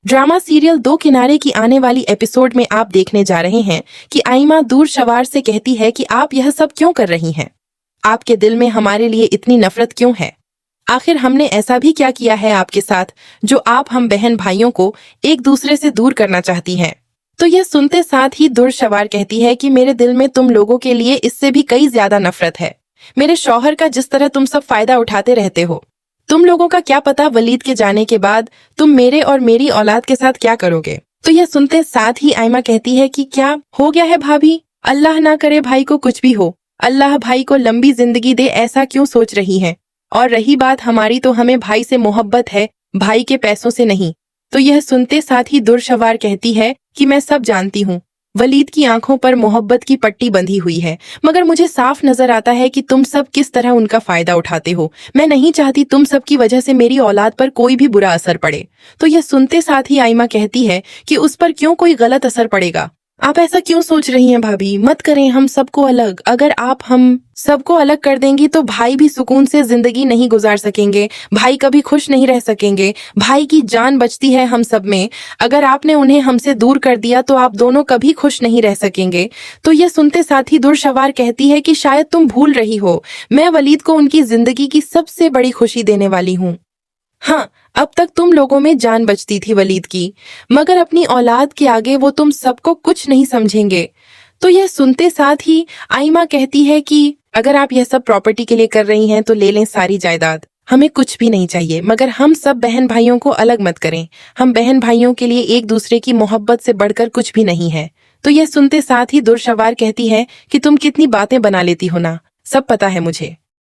Drama serial दो किनारे की आने वाली एपिसोड में आप देखने जा रहे हैं कि आइमा दूर शवार से कहती है कि आप यह सब क्यों कर रही हैं? आपके दिल में हमारे लिए इतनी नफरत क्यों है? आखिर हमने ऐसा भी क्या किया है आपके साथ जो आप हम बहन भाइयों को एक दूसरे से दूर करना चाहती हैं? तो यह सुनते साथ ही दूर शवार कहती है कि मेरे दिल में तुम लोगों के लिए इससे भी कई ज्यादा नफरत है। मेरे शौहर का जिस तरह तुम सब फायदा उठाते रहते हो। तुम लोगों का क्या पता वलीद के जाने के बाद तुम मेरे और मेरी औलाद के साथ क्या करोगे? तो यह सुनते साथ ही आइमा कहती है कि क्या हो गया है भाभी? अल्लाह ना करे भाई को कुछ भी हो, अल्लाह भाई को लंबी जिंदगी दे, ऐसा क्यों सोच रही है? और रही बात हमारी, तो हमें भाई से मोहब्बत है, भाई के पैसों से नहीं। तो यह सुनते साथ ही दुर्शवार कहती है कि मैं सब जानती हूँ, वलीद की आंखों पर मोहब्बत की पट्टी बंधी हुई है, मगर मुझे साफ नजर आता है कि तुम सब किस तरह उनका फायदा उठाते हो। मैं नहीं चाहती तुम सब की वजह से मेरी औलाद पर कोई भी बुरा असर पड़े। तो यह सुनते साथ ही आइमा कहती है कि उस पर क्यों कोई गलत असर पड़ेगा? आप ऐसा क्यों सोच रही हैं भाभी? मत करें हम सबको अलग। अगर आप हम सबको अलग कर देंगी तो भाई भी सुकून से जिंदगी नहीं गुजार सकेंगे, भाई कभी खुश नहीं रह सकेंगे। भाई की जान बचती है हम सब में, अगर आपने उन्हें हमसे दूर कर दिया तो आप दोनों कभी खुश नहीं रह सकेंगे। तो यह सुनते साथ ही दुर्शवार कहती है कि शायद तुम भूल रही हो, मैं वलीद को उनकी जिंदगी की सबसे बड़ी खुशी देने वाली हूँ। हाँ, अब तक तुम लोगों में जान बचती थी वलीद की, मगर अपनी औलाद के आगे वो तुम सबको कुछ नहीं समझेंगे। तो यह सुनते साथ ही आइमा कहती है कि अगर आप यह सब प्रॉपर्टी के लिए कर रही हैं तो ले लें सारी जायदाद, हमें कुछ भी नहीं चाहिए, मगर हम सब बहन भाइयों को अलग मत करें। हम बहन भाइयों के लिए एक दूसरे की मोहब्बत से बढ़कर कुछ भी नहीं है। तो यह सुनते साथ ही दुर्शवार कहती है कि तुम कितनी बातें बना लेती हो ना, सब पता है मुझे।